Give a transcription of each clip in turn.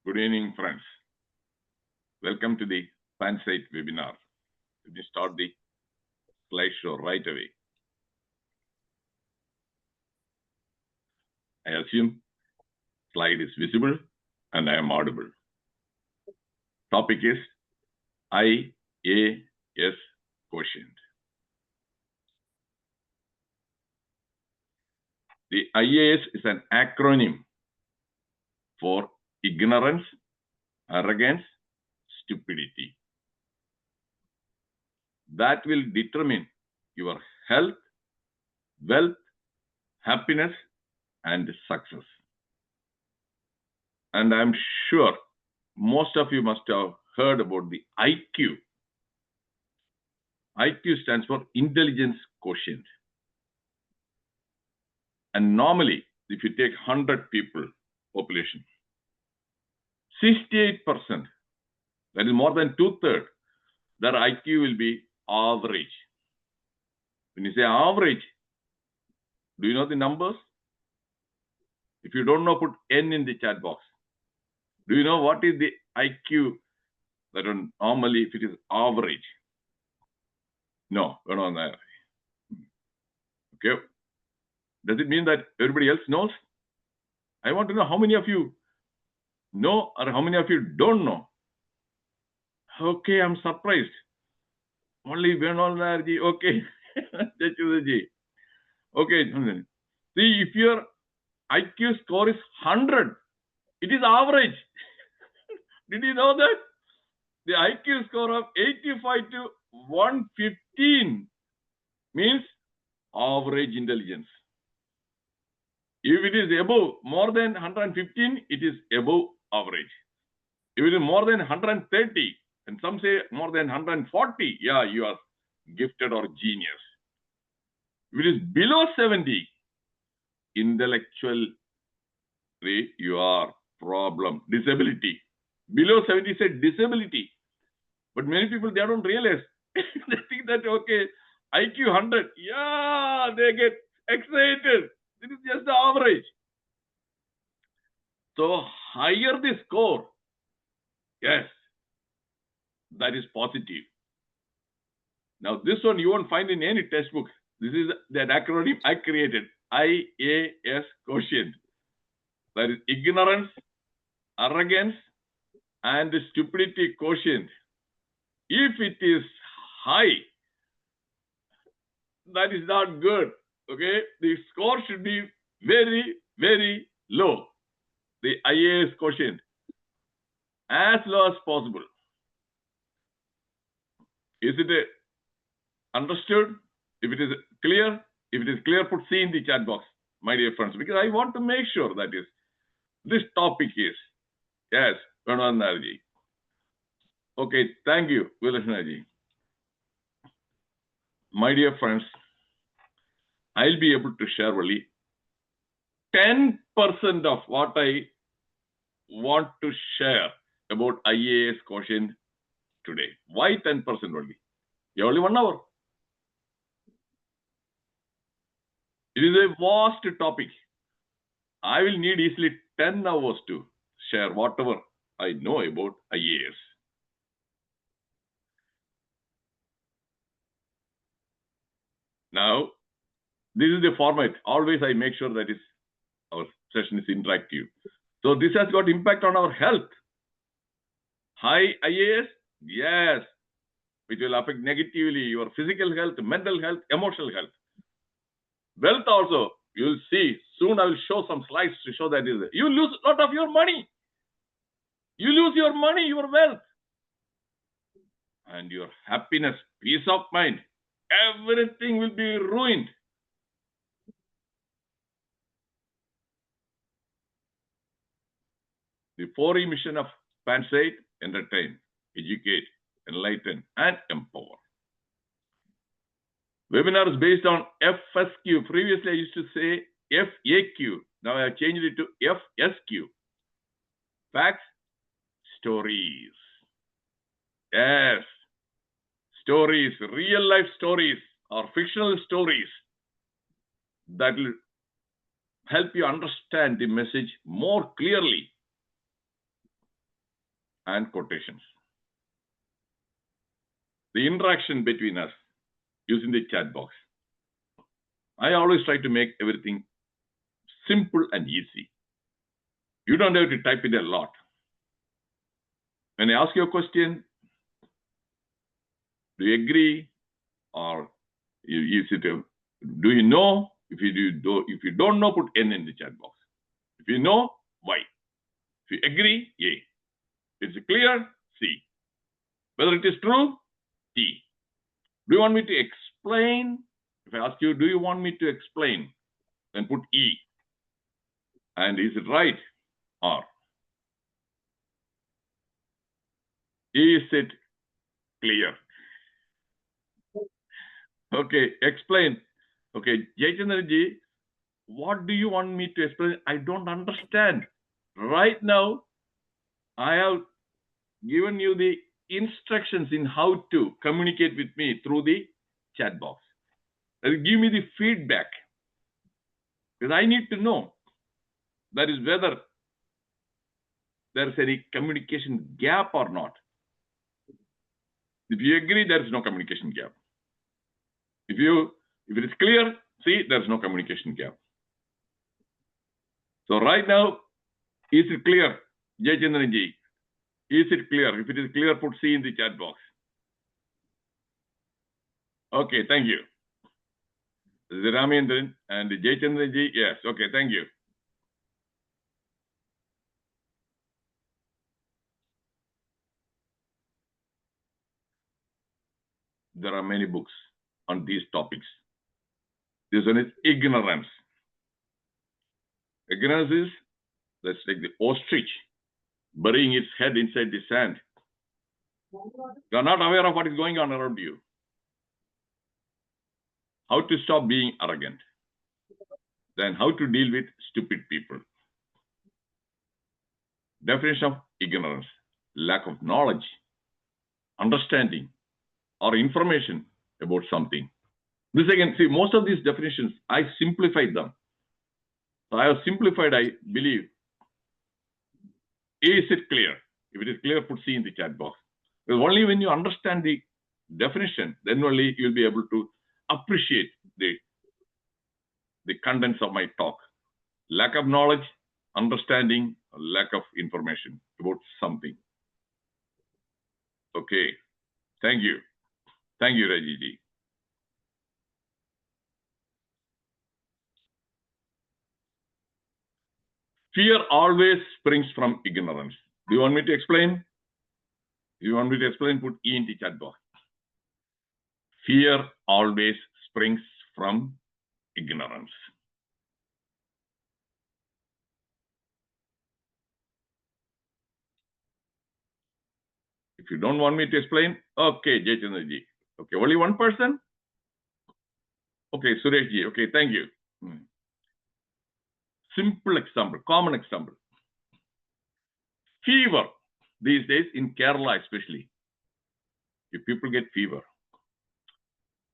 Good evening, friends. Welcome to the PANSIGHT webinar. Let me start the slideshow right away. I assume slide is visible and I am audible. Topic is I.A.S. quotient. The I.A.S. is an acronym for ignorance, arrogance, stupidity. That will determine your health, wealth, happiness, and success. And I'm sure most of you must have heard about the IQ. IQ stands for intelligence quotient. And normally, if you take 100 people population, 68%, that is more than 2/3, their IQ will be average. When you say average, do you know the numbers? If you don't know, put N in the chat box. Do you know what is the IQ that normally if it is average? No, we don't know. Okay. Does it mean that everybody else knows? I want to know how many of you know or how many of you don't know. Okay, I'm surprised. Only Venugopal. Okay. Okay. See, if your IQ score is 100, it is average. Did you know that? The IQ score of 85 to 115 means average intelligence. If it is above more than 115, it is above average. If it is more than 130, and some say more than 140, yeah, you are gifted or genius. If it is below 70, intellectual, you are problem, disability. Below 70 is a disability. But many people, they don't realize. They think that, okay, IQ 100, yeah, they get excited. This is just the average. So higher the score, yes, that is positive. Now this one you won't find in any textbook. This is that acronym I created, I.A.S. quotient. That is ignorance, arrogance, and stupidity quotient. If it is high, that is not good. Okay, the score should be very, very low. The I.A.S. quotient, as low as possible. Is it understood? If it is clear, put C in the chat box, my dear friends, because I want to make sure that is this topic is yes, Venugopal. Okay, thank you, Vilashnaji. My dear friends, I'll be able to share only 10% of what I want to share about I.A.S. quotient today. Why 10% only? You only 1 hour. It is a vast topic. I will need easily 10 hours to share whatever I know about I.A.S. Now, this is the format. Always I make sure that our session is interactive. So this has got impact on our health. High I.A.S., yes, which will affect negatively your physical health, mental health, emotional health. Wealth also, you will see. Soon I will show some slides to show that you lose a lot of your money. You lose your money, your wealth. And your happiness, peace of mind, everything will be ruined. The 4E mission of PANSIGHT: entertain, educate, enlighten, and empower. Webinar is based on FSQ. Previously, I used to say FAQ. Now I have changed it to FSQ. Facts, stories. Yes. Stories, real life stories or fictional stories that will help you understand the message more clearly. and quotations. The interaction between us using the chat box. I always try to make everything simple and easy. You don't have to type it a lot. When I ask you a question, do you agree or is it do you know? If you don't know, put N in the chat box. If you know, Y. If you agree, A. If it's clear, C. Whether it is true, T. Do you want me to explain? If I ask you, do you want me to explain? Then put E. And is it right? R. Is it clear? Okay, explain. Okay, Jayachandra, what do you want me to explain? I don't understand. Right now, I have given you the instructions in how to communicate with me through the chat box. Give me the feedback. Because I need to know that is whether there is any communication gap or not. If you agree, there is no communication gap. If it is clear, see, there is no communication gap. So right now, is it clear, Jayachandran ji? Is it clear? If it is clear, put C in the chat box. Okay, thank you. This is Ramendran and Jayachandran ji. Yes, okay, thank you. There are many books on these topics. This one is ignorance. Ignorance is, that's like the ostrich burying its head inside the sand. You are not aware of what is going on around you. How to stop being arrogant. Then how to deal with stupid people. Definition of ignorance: lack of knowledge, understanding, or information about something. This again, see, most of these definitions, I simplified them. So I have simplified, I believe. Is it clear? If it is clear, put C in the chat box. Because only when you understand the definition, then only you'll be able to appreciate the contents of my talk. Lack of knowledge, understanding, lack of information about something. Okay. Thank you. Thank you, Reggie. Fear always springs from ignorance. Do you want me to explain? If you want me to explain, put E in the chat box. Fear always springs from ignorance. If you don't want me to explain, okay, Jayachandra ji. Okay, only one person? Okay, Suresh ji. Okay, thank you. Simple example, common example. Fever. These days in Kerala especially, if people get fever,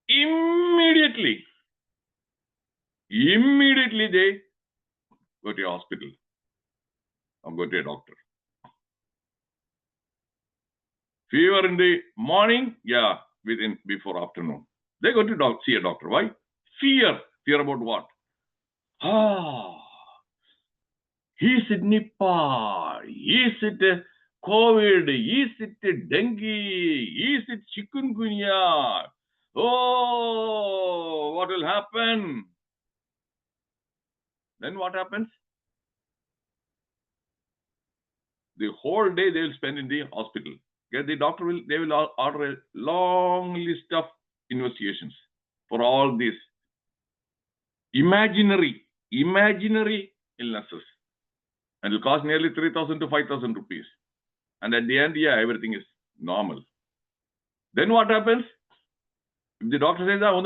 immediately they go to a hospital or go to a doctor. Fever in the morning, yeah, before afternoon. They go to see a doctor. Why? Fear. Fear about what? Is it Nipah? Is it COVID? Is it dengue? Is it chikungunya? Oh, what will happen? Then what happens? The whole day they will spend in the hospital. The doctor will order a long list of investigations for all these imaginary illnesses. And it will cost nearly 3,000 to 5,000 rupees. And at the end, yeah, everything is normal. Then what happens? If the doctor says, go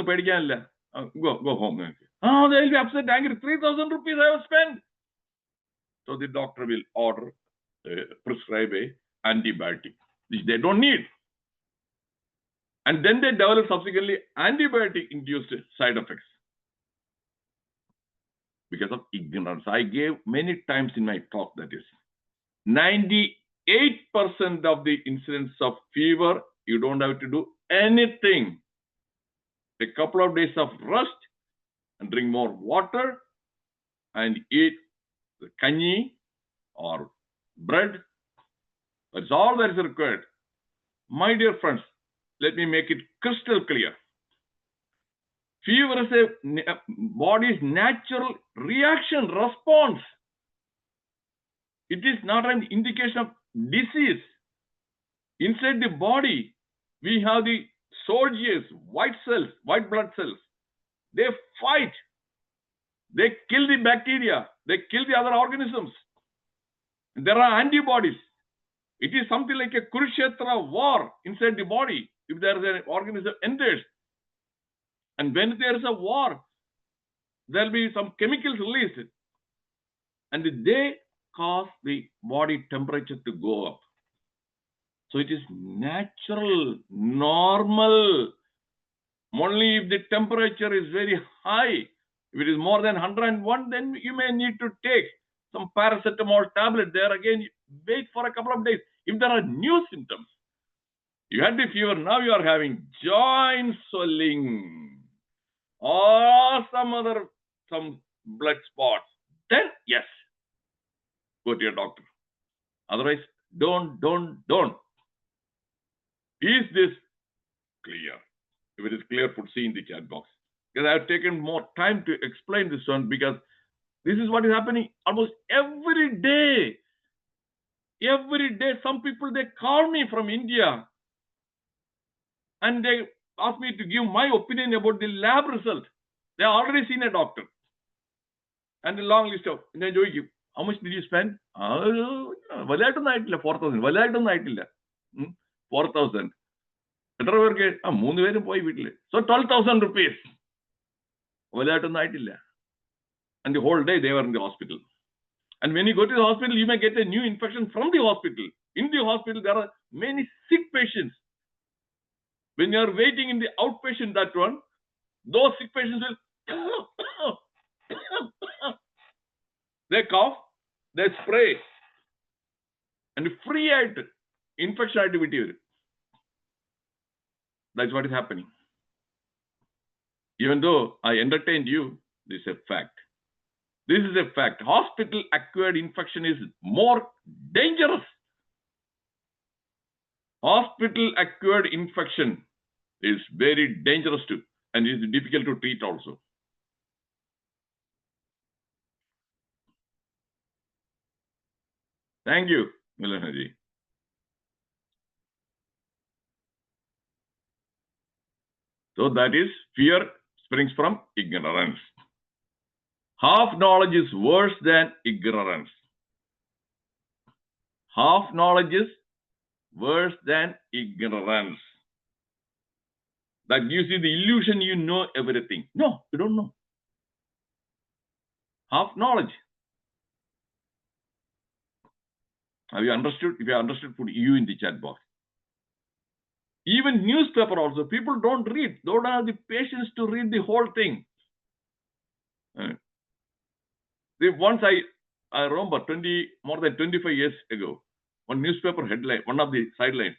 home. Oh, they will be upset, angry. 3,000 rupees I have spent. So the doctor will order, prescribe a antibiotic, which they don't need. And then they develop subsequently antibiotic-induced side effects. Because of ignorance. I gave many times in my talk that is 98% 8% of the incidence of fever, you don't have to do anything. A couple of days of rest and drink more water and eat the kanji or bread. That's all that is required. My dear friends, let me make it crystal clear. Fever is a body's natural reaction, response. It is not an indication of disease. Inside the body, we have the soldiers, white cells, white blood cells. They fight. They kill the bacteria. They kill the other organisms. There are antibodies. It is something like a Kurukshetra war inside the body if there is an organism enters. And when there is a war, there will be some chemicals released. And they cause the body temperature to go up. So it is natural, normal. Only if the temperature is very high, if it is more than 101, then you may need to take some paracetamol tablet. There again, wait for a couple of days. If there are new symptoms, you had the fever, now you are having joint swelling or some blood spots, then yes, go to your doctor. Otherwise, don't. Is this clear? If it is clear, put C in the chat box. Because I have taken more time to explain this one because this is what is happening almost every day. Every day, some people, they call me from India and they ask me to give my opinion about the lab result. They have already seen a doctor. And a long list of, how much did you spend? 4,000. 4,000. എത്ര പേർക്ക് 3 പേരും പോയി വീട്ടില്. So 12,000 rupees. വലുതായിട്ടൊന്നും ആയിട്ടില്ല. And the whole day they were in the hospital. And when you go to the hospital, you may get a new infection from the hospital. In the hospital, there are many sick patients. When you are waiting in the outpatient, that one, those sick patients will they cough, they spray, and free infection activity. That's what is happening. Even though I entertained you, this is a fact. This is a fact. Hospital-acquired infection is more dangerous. Hospital-acquired infection is very dangerous too, and is difficult to treat also. Thank you, Milanaji. So that is fear springs from ignorance. Half knowledge is worse than ignorance. Half knowledge is worse than ignorance. That gives you the illusion you know everything. No, you don't know. Half knowledge. Have you understood? If you understood, put you in the chat box. Even newspaper also, people don't read. They don't have the patience to read the whole thing. Once I remember more than 25 years ago, one newspaper headline, one of the sidelines,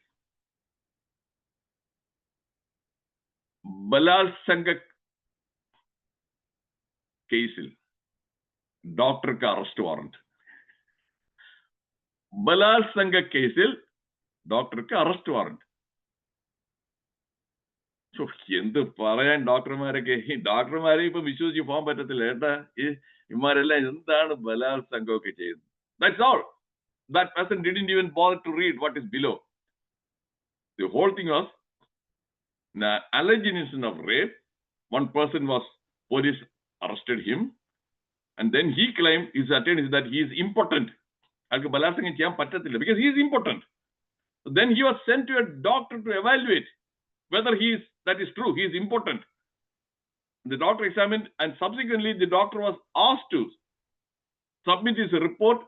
Balalsanga case, doctor ka arrest warrant. Balalsanga case, doctor ka arrest warrant. So, എന്ത് പറയാൻ ഡോക്ടർമാരൊക്കെ ഇപ്പൊ വിശ്വസിച്ച് പോകാൻ പറ്റത്തില്ല ഏട്ടാ ഇമാരെല്ലാം എന്താണ് ബലാത്സംഗമൊക്കെ ചെയ്യുന്നത്. That's all. That person didn't even bother to read what is below. The whole thing was the alleged incident of rape. One person police arrested him, and then he claimed his attorney that he is impotent. അയാൾക്ക് ബലാത്സംഗം ചെയ്യാൻ പറ്റത്തില്ല because he is impotent. So then he was sent to a doctor to evaluate whether that is true, he is impotent. The doctor examined, and subsequently the doctor was asked to submit his report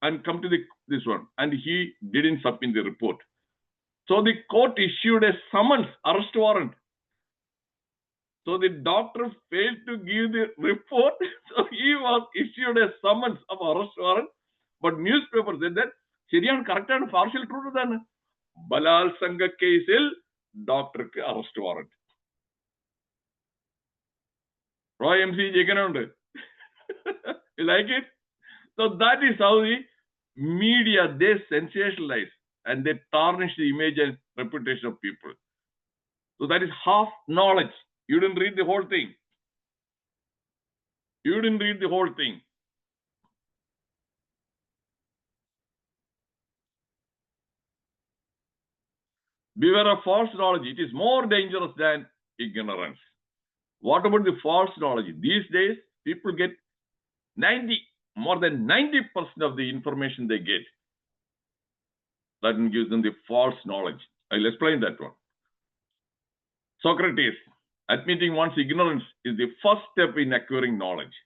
and come to this one, and he didn't submit the report. So the court issued a summons, arrest warrant. So the doctor failed to give the report, so he was issued a summons of arrest warrant. But newspaper said that ശരിയാണ്, കറക്റ്റാണ്, partial truth ഇതാണ്. ബലാത്സംഗ കേസിൽ ഡോക്ടർക്ക് arrest warrant. Roy M C ജയിക്കാനുണ്ട്. Like it? So that is how the media, they sensationalize and they tarnish the image and reputation of people. So that is half knowledge. You didn't read the whole thing. You didn't read the whole thing. Beware of false knowledge. It is more dangerous than ignorance. What about the false knowledge? These days, people get more than 90% of the information they get. That gives them the false knowledge. I'll explain that one. Socrates, admitting one's ignorance is the first step in acquiring knowledge.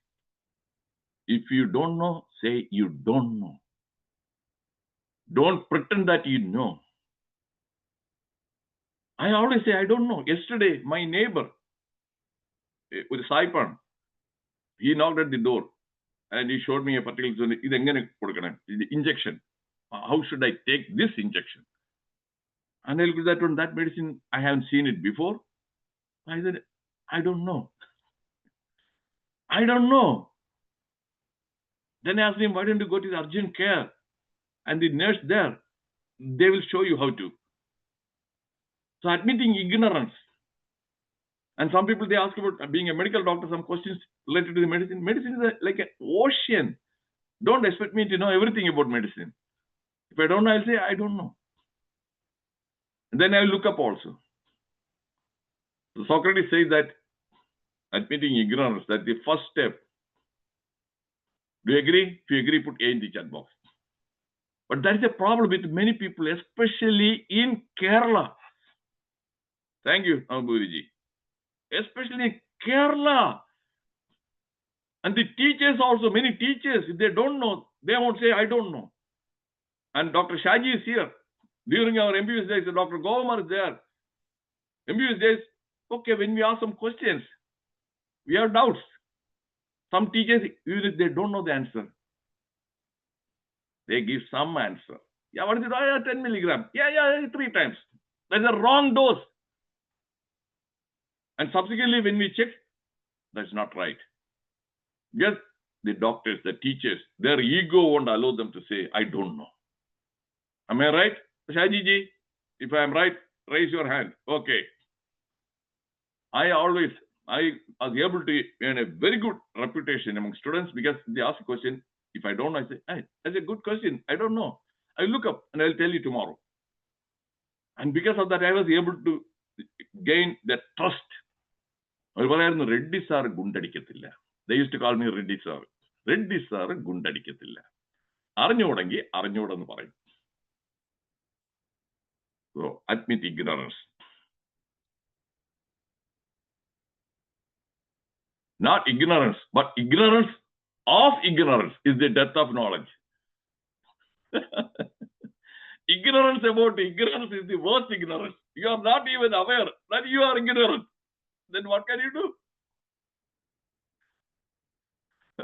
If you don't know, say you don't know. Don't pretend that you know. I always say I don't know. Yesterday, my neighbor with Saipan, he knocked at the door and he showed me a particular injection. How should I take this injection? And I looked at that one, that medicine, I haven't seen it before. I said, I don't know. I don't know. Then I asked him, why don't you go to the urgent care? And the nurse there, they will show you how to. So admitting ignorance. And some people, they ask about being a medical doctor, some questions related to the medicine. Medicine is like an ocean. Don't expect me to know everything about medicine. If I don't know, I'll say, I don't know. And then I'll look up also. So Socrates says that admitting ignorance, that's the first step. Do you agree? If you agree, put A in the chat box. But that is a problem with many people, especially in Kerala. Thank you, Amburiji. Especially in Kerala. And the teachers also, many teachers, if they don't know, they won't say, I don't know. And Dr. Shaji is here. During our MBBS days, Dr. Govamar is there. MBBS days, okay, when we ask some questions, we have doubts. Some teachers, even if they don't know the answer, they give some answer. Yeah, what is it? Oh, yeah, 10 milligram. Yeah, 3 times. That's a wrong dose. And subsequently, when we check, that's not right. Yes, the doctors, the teachers, their ego won't allow them to say, I don't know. Am I right? Shaji ji, if I am right, raise your hand. Okay. I was able to earn a very good reputation among students because they ask a question. If I don't know, I say, hey, that's a good question. I don't know. I look up and I'll tell you tomorrow. And because of that, I was able to gain that trust. Reddy sir gundadikkathilla. They used to call me Reddy sir. Reddy sir gundadikkathilla. Arnyodangi arnyodannu parayum. So admit ignorance. Not ignorance, but ignorance of ignorance is the death of knowledge. Ignorance about ignorance is the worst ignorance. You are not even aware that you are ignorant. Then what can you do?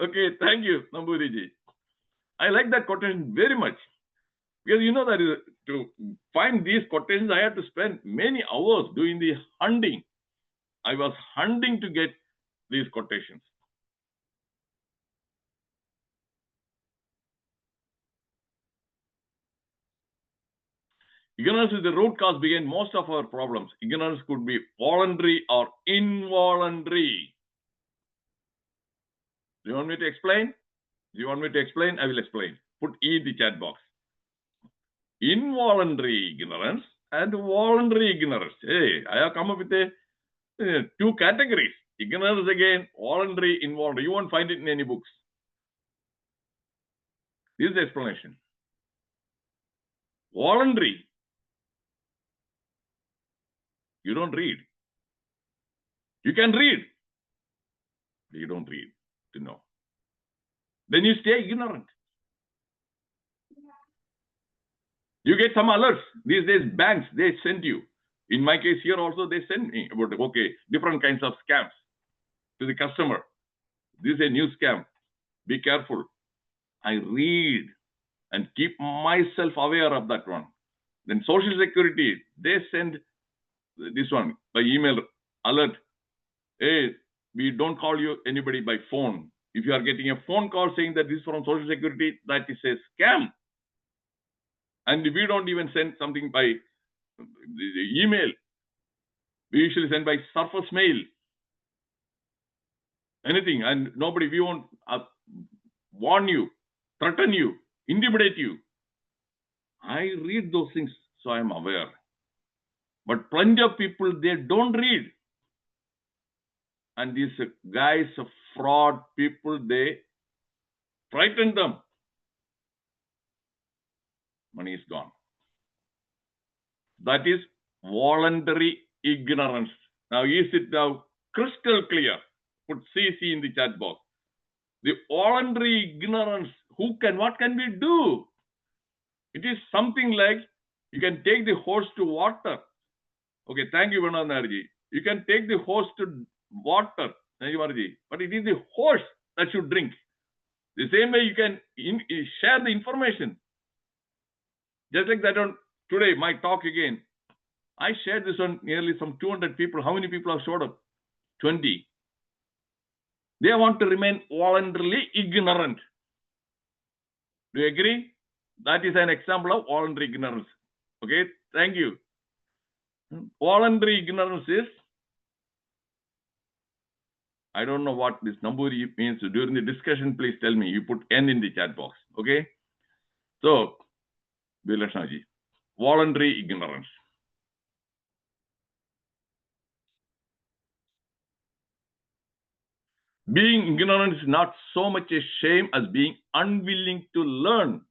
Okay, thank you, Nambudiji. I like that quotation very much. Because you know that to find these quotations, I had to spend many hours doing the hunting. I was hunting to get these quotations. Ignorance is the root cause behind most of our problems. Ignorance could be voluntary or involuntary. Do you want me to explain? Do you want me to explain? I will explain. Put E in the chat box. Involuntary ignorance and voluntary ignorance. Hey, I have come up with two categories. Ignorance again, voluntary, involuntary. You won't find it in any books. This is the explanation. Voluntary. You don't read. You can read, but you don't read to know. Then you stay ignorant. You get some alerts. These days, banks, they send you. In my case here also, they send me about, okay, different kinds of scams to the customer. This is a new scam. Be careful. I read. and keep myself aware of that one. Then Social Security, they send this one by email alert. Hey, we don't call you anybody by phone. If you are getting a phone call saying that this is from Social Security, that is a scam. And we don't even send something by the email. We usually send by surface mail. Anything, and nobody, we won't warn you, threaten you, intimidate you. I read those things, so I am aware. But plenty of people, they don't read. And these guys, fraud people, they frighten them. Money is gone. That is voluntary ignorance. Now, is it now crystal clear? Put CC in the chat box. The voluntary ignorance, what can we do? It is something like you can take the horse to water. Okay, thank you, Venugopal. You can take the horse to water, thank you, Marji. But it is the horse that should drink. The same way you can share the information. Just like that on today, my talk again. I shared this on nearly some 200 people. How many people have showed up? 20. They want to remain voluntarily ignorant. Do you agree? That is an example of voluntary ignorance. Okay, thank you. Voluntary ignorance is, I don't know what this number means. During the discussion, please tell me. You put N in the chat box. Okay. So, Bilashnaji, voluntary ignorance. Being ignorant is not so much a shame as being unwilling to learn.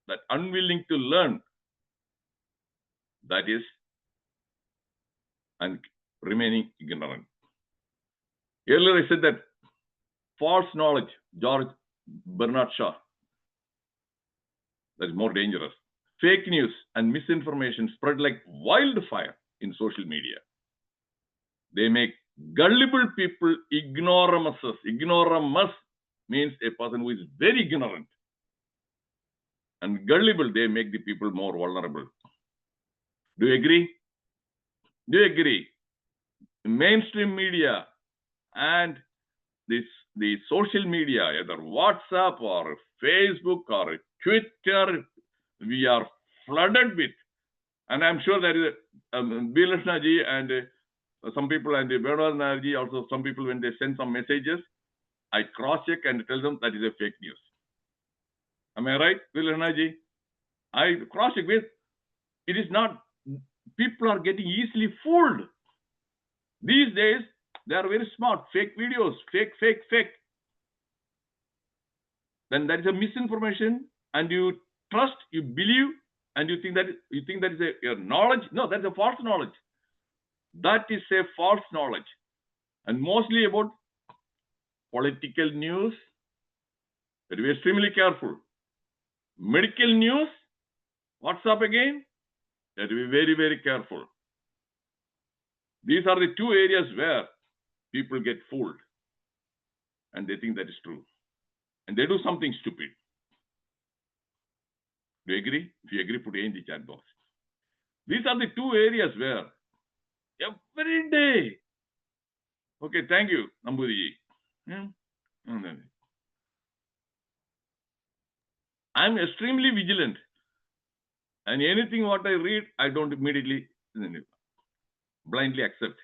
That unwilling to learn, that is, and remaining ignorant. Earlier I said that false knowledge, George Bernard Shaw, that is more dangerous. Fake news and misinformation spread like wildfire in social media. They make gullible people ignoramuses. Ignoramus means a person who is very ignorant. And gullible, they make the people more vulnerable. Do you agree? Do you agree? Mainstream media and the social media, either WhatsApp or Facebook or Twitter, we are flooded with. And I'm sure that Bilashnaji and some people, and Venugopal also, some people, when they send some messages, I cross-check and tell them that is a fake news. Am I right, Bilashnaji? I cross-check with, it is not, people are getting easily fooled. These days, they are very smart. Fake videos, fake. Then that is a misinformation, and you trust, you believe, and you think that is a knowledge. No, that's a false knowledge. That is a false knowledge. And mostly about political news, that we are extremely careful. Medical news, what's up again? That we be very, very careful. These are the two areas where people get fooled and they think that is true. And they do something stupid. Do you agree? If you agree, put A in the chat box. These are the two areas where every day. Okay, thank you, Nambudiji. I'm extremely vigilant. And anything what I read, I don't immediately blindly accept.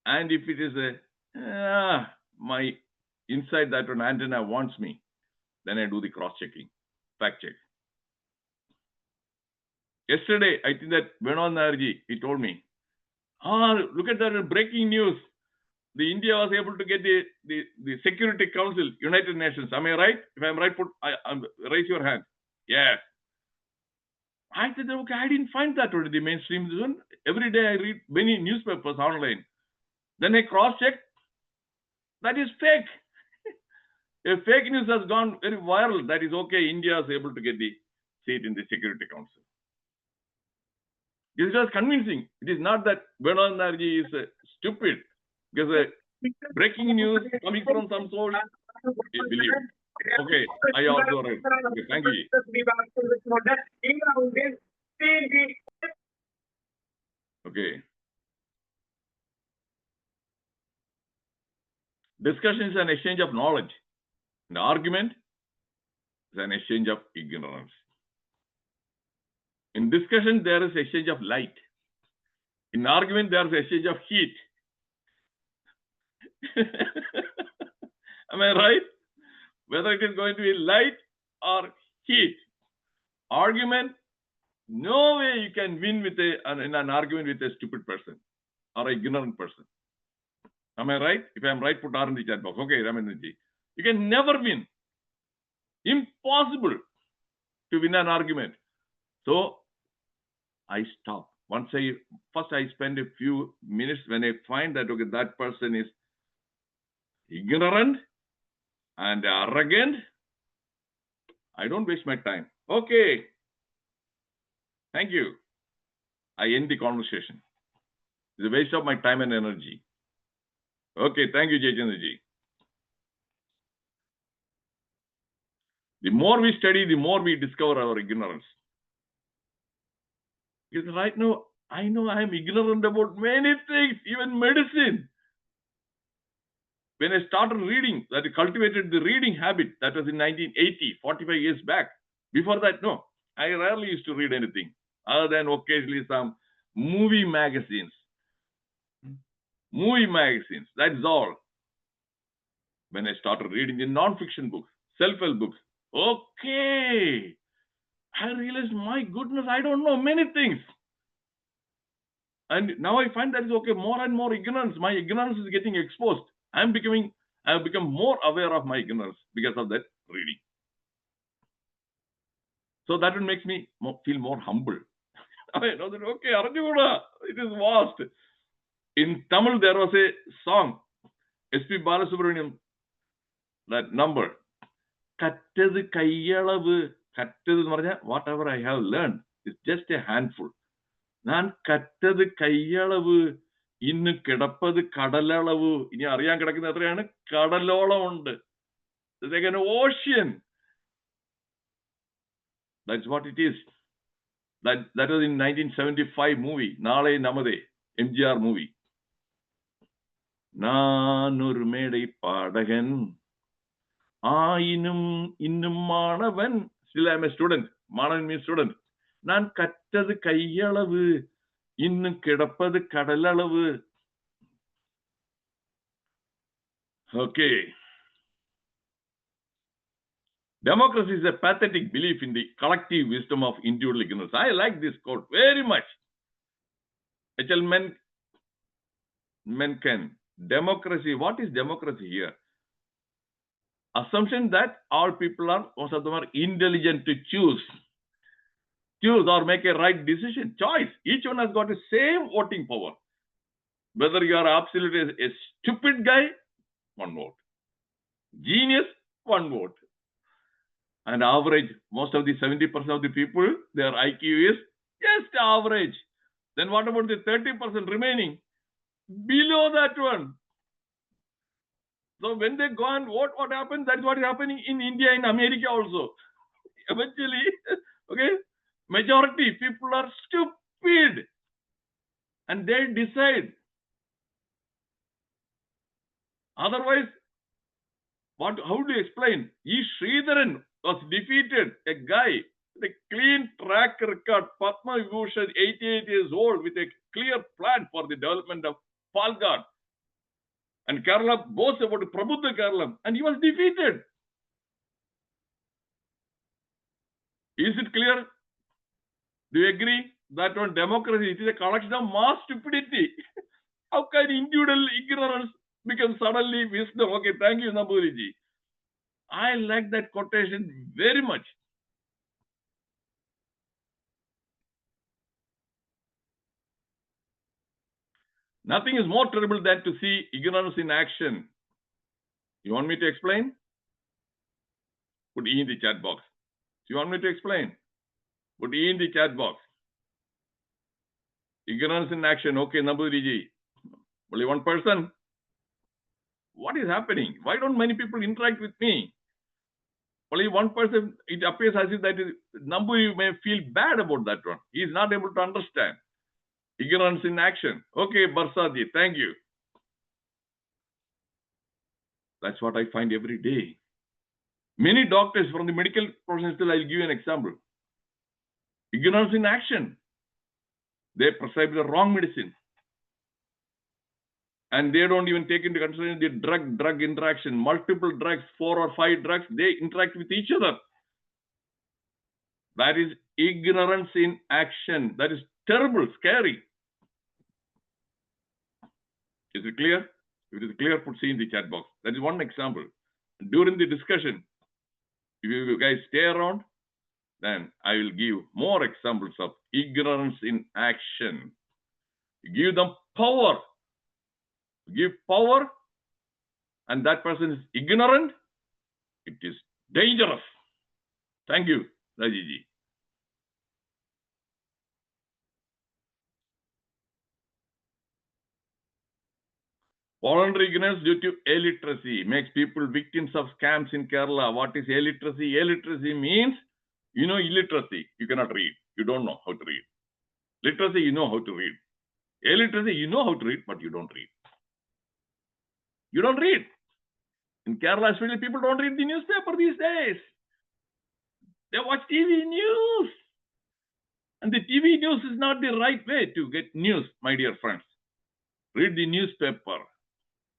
And if it is my inside that an antenna wants me, then I do the cross-checking, fact check. Yesterday, I think that Venugopal, he told me, look at that breaking news. The India was able to get the Security Council, United Nations. Am I right? If I'm right, raise your hand. Yes. I said, okay, I didn't find that already, the mainstream zone. Every day I read many newspapers online. Then I cross-checked. That is fake. A fake news has gone very viral. That is okay. India is able to get the seat in the Security Council. This is just convincing. It is not that Venugopal is stupid. Because breaking news coming from some source, believe. Okay, I also read. Okay, thank you. Okay. Discussion is an exchange of knowledge. An argument is an exchange of ignorance. In discussion, there is exchange of light. In argument, there is exchange of heat. Am I right? Whether it is going to be light or heat. Argument, no way you can win with in an argument with a stupid person or an ignorant person. Am I right? If I am right, put R in the chat box. Okay, Ramanji. You can never win. Impossible to win an argument. So I stop. First I spend a few minutes when I find that okay, that person is ignorant and arrogant. I don't waste my time. Okay. Thank you. I end the conversation. It's a waste of my time and energy. Okay, thank you, Jaychandraji. The more we study, the more we discover our ignorance. Because right now, I know I am ignorant about many things, even medicine. When I started reading, that I cultivated the reading habit, that was in 1980, 45 years back. Before that, no, I rarely used to read anything other than occasionally some movie magazines. Movie magazines, that's all. When I started reading the non-fiction books, self-help books, okay, I realized, my goodness, I don't know many things. And now I find that is okay, more and more ignorance. My ignorance is getting exposed. I have become more aware of my ignorance because of that reading. So that makes me feel more humble. I know that, okay, Arjuna, it is vast. In Tamil, there was a song, S.P. Balasubramaniam, that number, Kattadu Kayyalavu, Kattadu, whatever I have learned, is just a handful. ഞാൻ കറ്റത് കയ്യളവ് ഇന്ന് കിടപ്പത് കടലളവ് ഇനി അറിയാൻ കിടക്കുന്ന എത്രയാണ് കടലോളം ഉണ്ട് ocean that's what it is. That was in 1975 movie നാളെ നമതേ MGR movie. നാനൊരു മേടை പാടകൻ ആയിനും ഇന്നും മാണവൻ. Still I am a student. മാണവൻ means student. நான் கற்றது கையளவு இன்னும் கிடப்பது கடலளவு. Okay. Democracy is a pathetic belief in the collective wisdom of individual ignorance. I like this quote very much. H.L. Mencken. Democracy. What is democracy here? Assumption that all people are, most of them are intelligent to choose or make a right decision. Choice. Each one has got the same voting power. Whether you are absolutely a stupid guy, one vote. Genius, one vote. And average, most of the 70% of the people, their IQ is just average. Then what about the 30% remaining? Below that one. So when they go and vote, what happens? That's what is happening in India, in America also. Eventually, okay, majority people are stupid. And they decide. Otherwise, how do you explain? E. Sridharan was defeated, a guy with a clean track record, Padma Vibhushan, 88 years old, with a clear plan for the development of Palghat. And Kerala boasts about Prabuddha Kerala, and he was defeated. Is it clear? Do you agree that on democracy, it is a collection of mass stupidity? How can individual ignorance become suddenly wisdom? Okay, thank you, Namburiji. I like that quotation very much. Nothing is more terrible than to see ignorance in action. You want me to explain? Put E in the chat box. You want me to explain? Put E in the chat box. Ignorance in action. Okay, Namburiji. Only one person. What is happening? Why don't many people interact with me? only one person, it appears as if that is number, you may feel bad about that one. He is not able to understand. Ignorance in action. Okay, Barsadi, thank you. That's what I find every day. Many doctors from the medical profession, still I'll give you an example. Ignorance in action. They prescribe the wrong medicine. And they don't even take into consideration the drug interaction. Multiple drugs, 4 or 5 drugs, they interact with each other. That is ignorance in action. That is terrible, scary. Is it clear? If it is clear, put C in the chat box. That is one example. During the discussion, if you guys stay around, then I will give more examples of ignorance in action. Give them power. Give power, and that person is ignorant. It is dangerous. Thank you, Rajiji. Voluntary ignorance due to illiteracy makes people victims of scams in Kerala. What is illiteracy? Illiteracy means, you know, illiteracy. You cannot read. You don't know how to read. Literacy, you know how to read. Illiteracy, you know how to read, but you don't read. You don't read. In Kerala, especially, people don't read the newspaper these days. They watch TV news. And the TV news is not the right way to get news, my dear friends. Read the newspaper.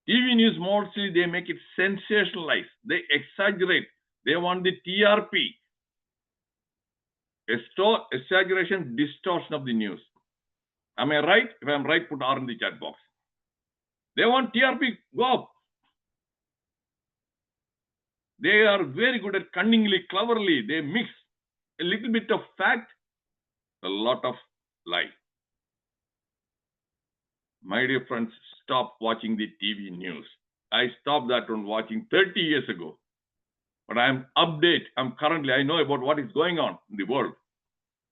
TV news, mostly they make it sensationalized. They exaggerate. They want the TRP. Exaggeration, distortion of the news. Am I right? If I'm right, put R in the chat box. They want TRP go up. They are very good at cunningly, cleverly. They mix a little bit of fact, a lot of lie. My dear friends, stop watching the TV news. I stopped that one watching 30 years ago. But I'm update. I know about what is going on in the world.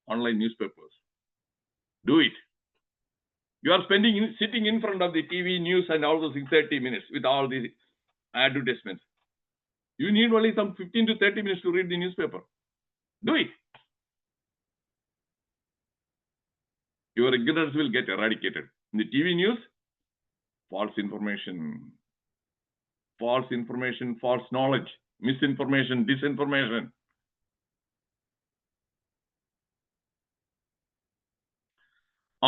Online newspapers. Do it. You are sitting in front of the TV news and all those 30 minutes with all these advertisements. You need only some 15 to 30 minutes to read the newspaper. Do it. Your ignorance will get eradicated. In the TV news, false information, false knowledge, misinformation, disinformation.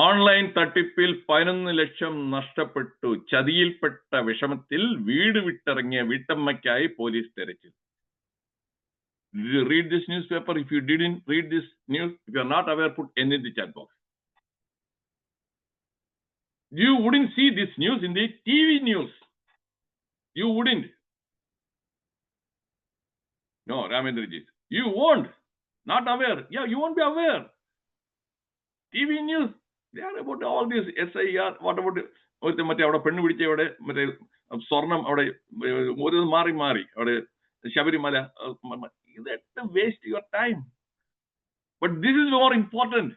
Online തട്ടിപ്പിൽ 11 ലക്ഷം നഷ്ടപ്പെട്ടു. ചതിയിൽപ്പെട്ട വിഷമത്തിൽ വീട് വിട്ടിറങ്ങിയ വീട്ടമ്മയ്ക്കായി police തെരച്ചിൽ. Did you read this newspaper? If you didn't read this news, if you are not aware, put N in the chat box. You wouldn't see this news in the TV news. You wouldn't. No, Ramendraji. You won't. Not aware. Yeah, you won't be aware. TV news. They are about all this SIR, what about മറ്റേ അവിടെ പെണ്ണ് പിടിച്ച അവിടെ മറ്റേ സ്വർണം അവിടെ ഒരു മാറി അവിടെ ശബരിമല. ഇതൊക്കെ waste your time. But this is more important.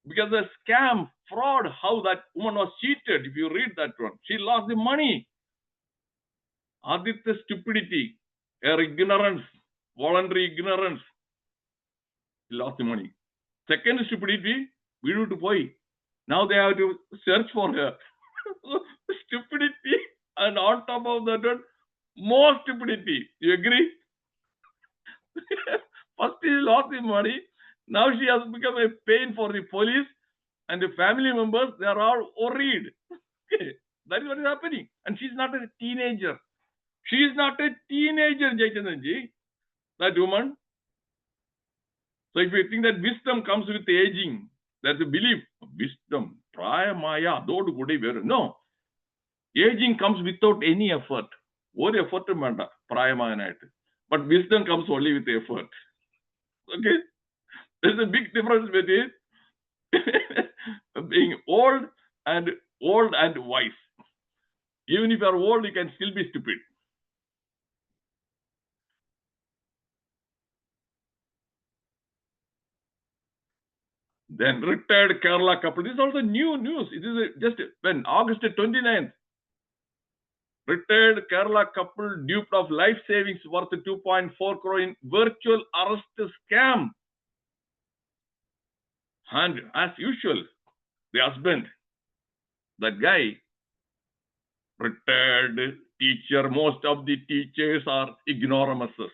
Because the scam, fraud, how that woman was cheated, if you read that one, she lost the money. Aditya stupidity, her ignorance, voluntary ignorance, she lost the money. Second stupidity, we need to pay. Now they have to search for her. Stupidity, and on top of that one, more stupidity. You agree? First she lost the money. Now she has become a pain for the police and the family members. They are all worried. That is what is happening. And she's not a teenager. She is not a teenager, Jayachandranji, that woman. So if you think that wisdom comes with aging, that's a belief. Wisdom, prayamaya, thodu kudi veru. No. Aging comes without any effort. One effort manda, prayamayanayittu. But wisdom comes only with effort. Okay? There's a big difference between being old and wise. Even if you are old, you can still be stupid. Then retired Kerala couple. This is also new news. It is just when August 29th. Retired Kerala couple duped of life savings worth 2.4 crore in virtual arrest scam. And as usual, the husband, that guy, retired teacher, most of the teachers are ignoramuses.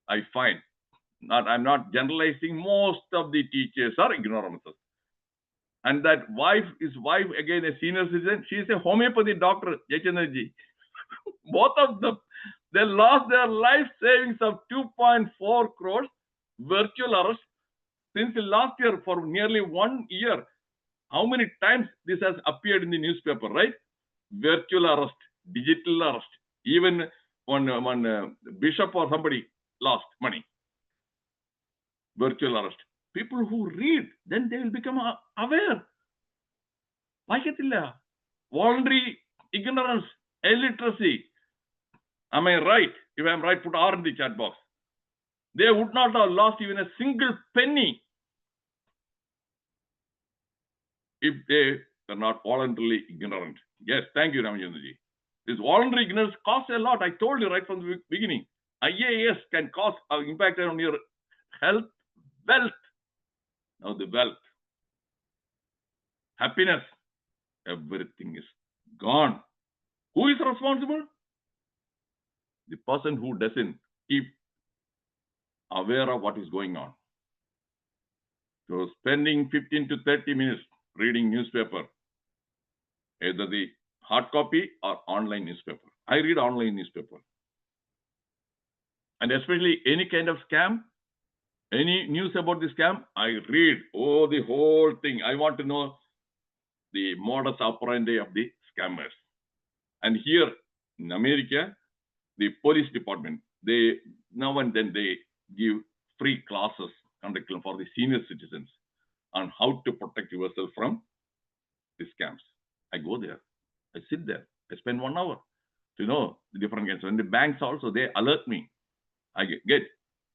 I find. I'm not generalizing, most of the teachers are ignoramuses. And that his wife, again a senior citizen, she is a homeopathy doctor, Yachanarji. Both of them, they lost their life savings of 2.4 crores, virtual arrest, since last year for nearly 1 year. How many times this has appeared in the newspaper, right? Virtual arrest, digital arrest. Even one bishop or somebody lost money. Virtual arrest. People who read, then they will become aware. Vaikatilla. Voluntary ignorance, illiteracy. Am I right? If I am right, put R in the chat box. They would not have lost even a single penny if they are not voluntarily ignorant. Yes, thank you, Ramachandraji. This voluntary ignorance costs a lot. I told you right from the beginning. I.A.S. can cause impact on your health, wealth. Now the wealth, happiness, everything is gone. Who is responsible? The person who doesn't keep aware of what is going on. So spending 15 to 30 minutes reading newspaper, either the hard copy or online newspaper. I read online newspaper. And especially any kind of scam, any news about the scam, I read. Oh, the whole thing. I want to know the modus operandi of the scammers. And here in America, the police department, they now and then they give free classes conducted for the senior citizens on how to protect yourself from the scams. I go there, I sit there, I spend 1 hour to know the different kinds. And the banks also, they alert me. I get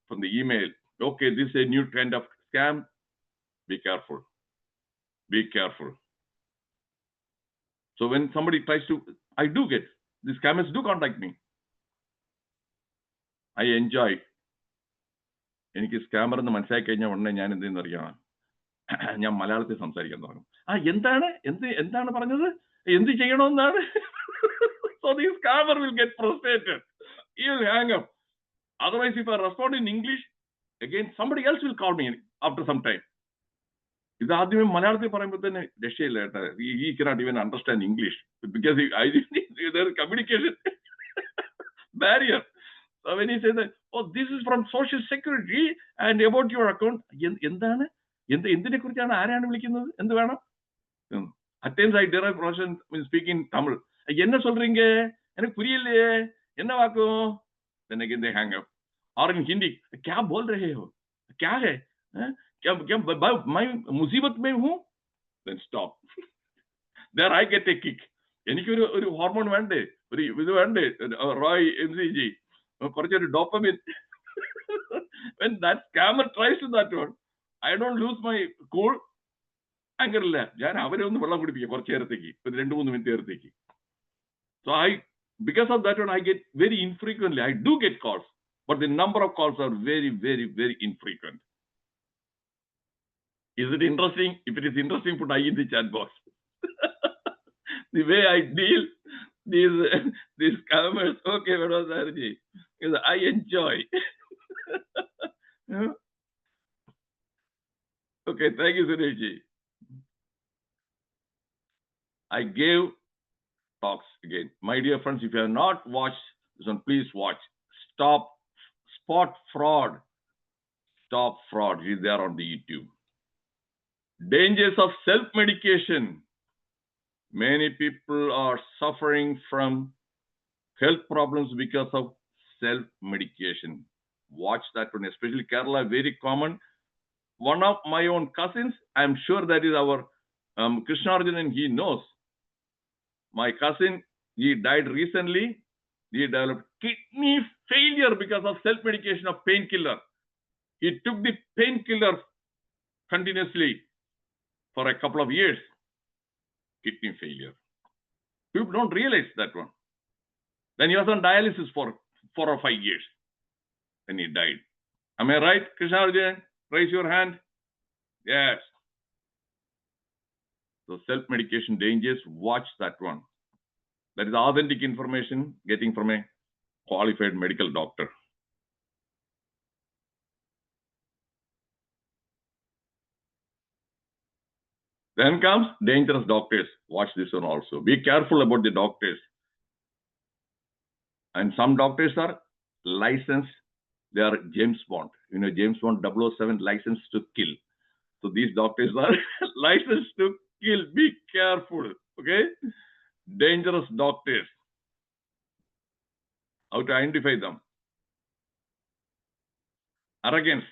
from the email, okay, this is a new kind of scam. Be careful. Be careful. So when somebody tries to, I do get, the scammers do contact me. I enjoy. എനിക്ക് scammer എന്ന് മനസ്സിലാക്കി കഴിഞ്ഞാൽ ഉടനെ ഞാൻ എന്തെന്ന് അറിയാം, ഞാൻ മലയാളത്തിൽ സംസാരിക്കാൻ തുടങ്ങും. എന്താണ് പറഞ്ഞത്, എന്ത് ചെയ്യണമെന്നാണ്. So the scammer will get frustrated. He will hang up. Otherwise, if I respond in English, again somebody else will call me after some time. ഇത് ആദ്യമേ മലയാളത്തിൽ പറയുമ്പോൾ തന്നെ രക്ഷയില്ല കേട്ടോ. He cannot even understand English because there is communication barrier. So when he says that, oh, this is from Social Security and about your account, എന്തിനെ കുറിച്ചാണ്, ആരാണ് വിളിക്കുന്നത്, എന്ത് വേണം? At times I derive Russian when speaking Tamil. என்ன சொல்றீங்க, எனக்கு புரியலையே, என்ன வாக்கும்? Then again they hang up. Or in Hindi, क्या बोल रहे हो, क्या है, क्या मैं मुसीबत में हूँ? Then stop. There I get a kick. എനിക്കൊരു ഹോർമോൺ വേണ്ടേ, ഒരു ഇത് വേണ്ടേ, റോയ് MCG, കുറച്ചൊരു dopamine. When that scammer tries to that one, I don't lose my cool. അങ്ങനല്ല, ഞാൻ അവരെ ഒന്ന് വെള്ളം കുടിപ്പിക്കുക കുറച്ച് നേരത്തേക്ക്, 2-3 മിനിറ്റ് നേരത്തേക്ക്. So because of that one, I get very infrequently. I do get calls, but the number of calls are very, very, very infrequent. Is it interesting? If it is interesting, put I in the chat box. The way I deal these scammers, okay, because I enjoy. Okay, thank you, Sunilji. I gave talks again. My dear friends, if you have not watched this one, please watch. Spot fraud. Stop fraud. It is there on the YouTube. Dangers of self-medication. Many people are suffering from health problems because of self-medication. Watch that one, especially Kerala, very common. One of my own cousins, I'm sure that is our Krishnarjan, and he knows. My cousin, he died recently. He developed kidney failure because of self-medication of painkiller. He took the painkiller continuously for a couple of years. Kidney failure. People don't realize that one. Then he was on dialysis for 4 or 5 years. Then he died. Am I right, Krishna Arjun? Raise your hand. Yes. So self-medication dangers, watch that one. That is authentic information getting from a qualified medical doctor. Then comes dangerous doctors. Watch this one also. Be careful about the doctors. And some doctors are licensed. They are James Bond. You know, James Bond 007, licensed to kill. So these doctors are licensed to kill. Be careful. Okay? Dangerous doctors. How to identify them? Arrogance.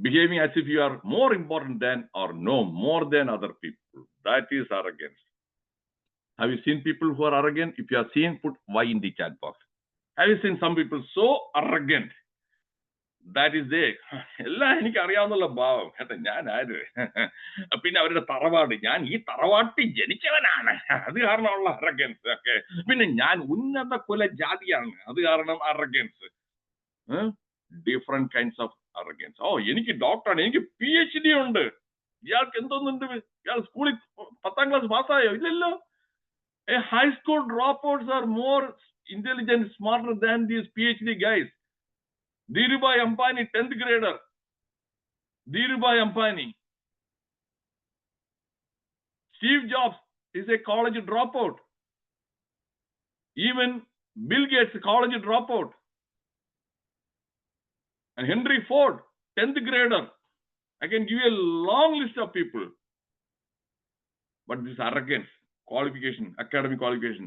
Behaving as if you are more important than or know more than other people. That is arrogance. Have you seen people who are arrogant? If you have seen, put Y in the chat box. Have you seen some people so arrogant? That is there. എല്ലാം എനിക്ക് അറിയാവുന്നുള്ള ഭാവം കേട്ടോ. ഞാൻ ആര് പിന്നെ അവരുടെ തറവാട്, ഞാൻ ഈ തറവാട്ടിൽ ജനിച്ചവനാണ്, അത് കാരണമുള്ള അറഗൻസ് ഒക്കെ. പിന്നെ ഞാൻ ഉന്നത കുല ജാതിയാണ്, അത് കാരണം arrogance. Different kinds of arrogance. ഓ, എനിക്ക് ഡോക്ടറാണ്, എനിക്ക് PhD ഉണ്ട്. ഇയാൾക്ക് എന്തോന്നുണ്ട്? ഇയാൾ സ്കൂളിൽ 10ാം ക്ലാസ് പാസ്സായോ? ഇല്ലല്ലോ. High school dropouts are more intelligent, smarter than these PhD guys. Dhirubhai Ambani, 10th grader. Dhirubhai Ambani. Steve Jobs is a college dropout. Even Bill Gates, a college dropout. And Henry Ford, 10th grader. I can give you a long list of people. But this arrogance, qualification, academic qualification,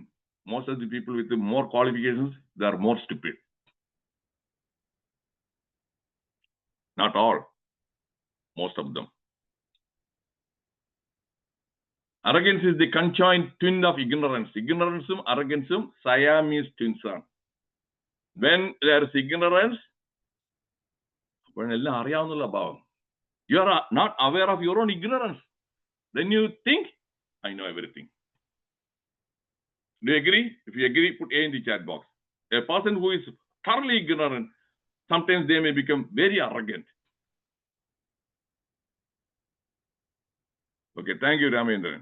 most of the people with the more qualifications, they are more stupid. Not all, most of them. Arrogance is the conjoined twin of ignorance. Ignorance and arrogance Siamese twins are. When there is ignorance, you are not aware of your own ignorance. Then you think, I know everything. Do you agree? If you agree, put A in the chat box. A person who is thoroughly ignorant, sometimes they may become very arrogant. Okay, thank you, Ramendran.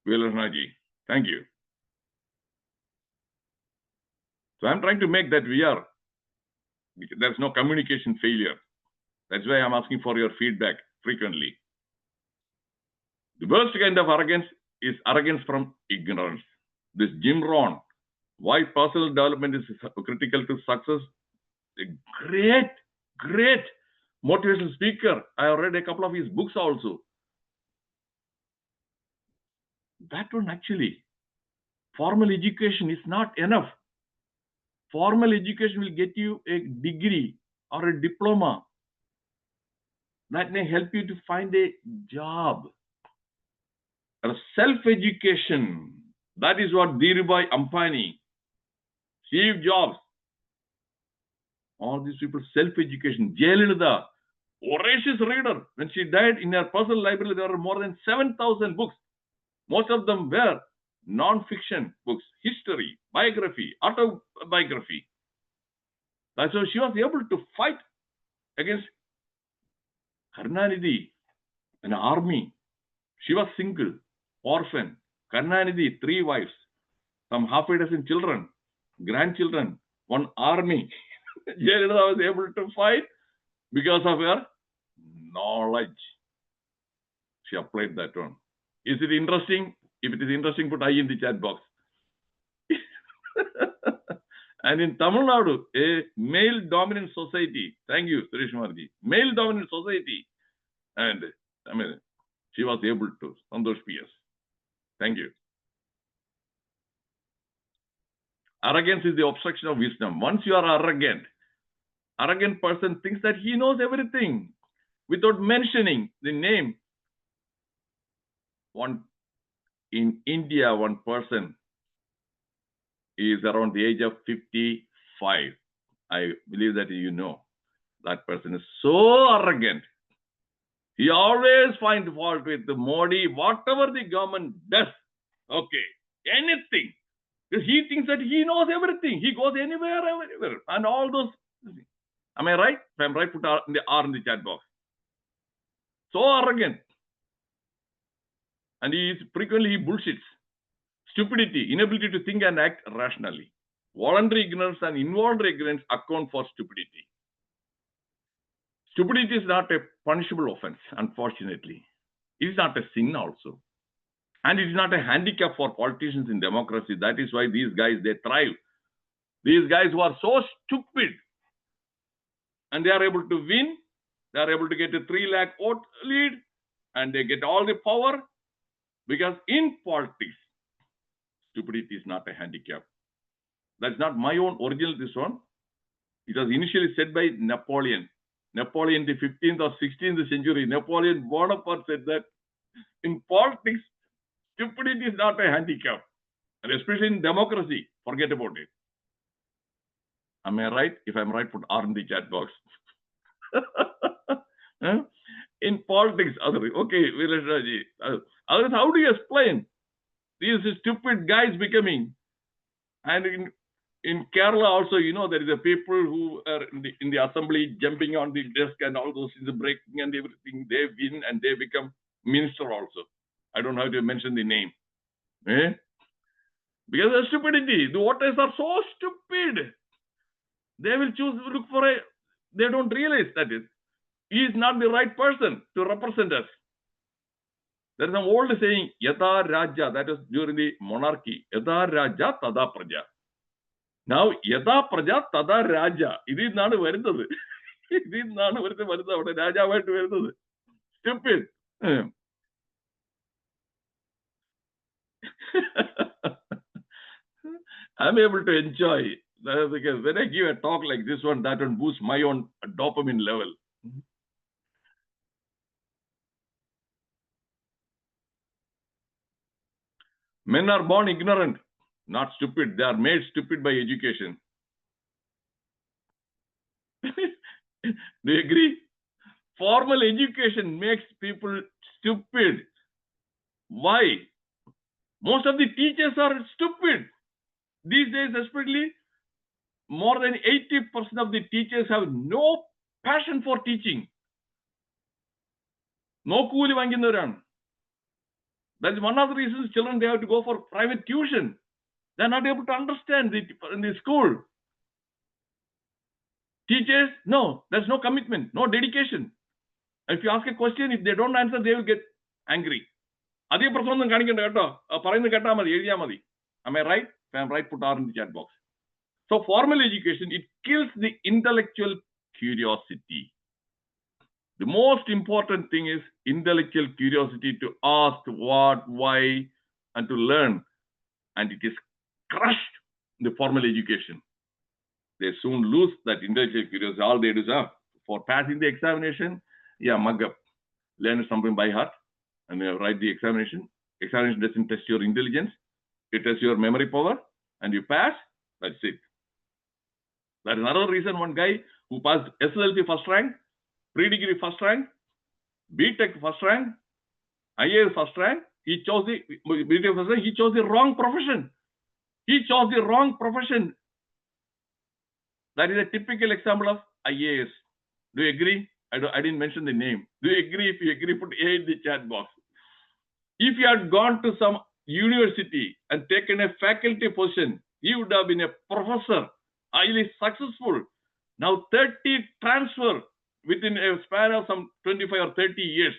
Vilasnaji, thank you. So I'm trying to make that we are. There's no communication failure. That's why I'm asking for your feedback frequently. The worst kind of arrogance is arrogance from ignorance. This Jim Rohn, why personal development is critical to success. A great motivational speaker. I have read a couple of his books also. That one actually, formal education is not enough. Formal education will get you a degree or a diploma. That may help you to find a job. Self-education. That is what Dhirubhai Ambani, Steve Jobs, all these people, self-education. Jayalalitha, voracious reader. When she died, in her personal library, there were more than 7,000 books. Most of them were non-fiction books, history, biography, autobiography. That's how she was able to fight against Karnanidhi, an army. She was single, orphan. Karnanidhi, 3 wives, some half a dozen children, grandchildren, 1 army. Jayalalitha was able to fight because of her knowledge. She applied that one. Is it interesting? If it is interesting, put I in the chat box. And in Tamil Nadu, a male-dominant society. Thank you, Suresh Marji. Male-dominant society. And I mean, she was able to. Santosh PS. Thank you. Arrogance is the obstruction of wisdom. Once you are arrogant person thinks that he knows everything without mentioning the name. In India, one person is around the age of 55. I believe that you know. That person is so arrogant. He always finds fault with the Modi, whatever the government does. Okay, anything. Because he thinks that he knows everything. He goes anywhere, everywhere. And all those. Am I right? If I'm right, put R in the chat box. So arrogant. And frequently he bullshits. Stupidity, inability to think and act rationally. Voluntary ignorance and involuntary ignorance account for stupidity. Stupidity is not a punishable offense, unfortunately. It is not a sin also. And it is not a handicap for politicians in democracy. That is why these guys, they thrive. These guys who are so stupid, and they are able to win, they are able to get a 3 lakh vote lead, and they get all the power, because in politics, stupidity is not a handicap. That's not my own original, this one. It was initially said by Napoleon. Napoleon, the 15th or 16th century, Napoleon Bonaparte said that in politics, stupidity is not a handicap. And especially in democracy, forget about it. Am I right? If I'm right, put R in the chat box. In politics, okay, how do you explain these stupid guys becoming? And in Kerala also, there is a people who are in the assembly jumping on the desk and all those things, breaking and everything. They win and they become minister also. I don't know how to mention the name. Because of stupidity. The voters are so stupid. They will look for they don't realize that he is not the right person to represent us. There is an old saying, Yada Raja, that is during the monarchy. Yada Raja, Tada Praja. Now, Yada Praja, Tada Raja. It is not a Veritable. It is not a Veritable. Raja went to Veritable. Stupid. I'm able to enjoy, because when I give a talk like this one, that will boost my own dopamine level. Men are born ignorant, not stupid. They are made stupid by education. Do you agree? Formal education makes people stupid. Why? Most of the teachers are stupid. These days, especially, more than 80% of the teachers have no passion for teaching. No cooli vanginnavaranu. That's one of the reasons children, they have to go for private tuition. They're not able to understand in the school. Teachers, no, there's no commitment, no dedication. If you ask a question, if they don't answer, they will get angry. Am I right? If I'm right, put R in the chat box. So formal education, it kills the intellectual curiosity. The most important thing is intellectual curiosity, to ask what, why, and to learn. And it is crushed in the formal education. They soon lose that intellectual curiosity. All they do is, for passing the examination, mug up, learn something by heart, and write the examination. Examination doesn't test your intelligence. It tests your memory power, and you pass, that's it. That is another reason one guy who passed SLLC first rank, pre-degree first rank, B.Tech first rank, I.A.S first rank, he chose the wrong profession. He chose the wrong profession. That is a typical example of I.A.S. Do you agree? I didn't mention the name. Do you agree? If you agree, put A in the chat box. If you had gone to some university and taken a faculty position, he would have been a professor, highly successful. Now 30 transfer within a span of some 25 or 30 years.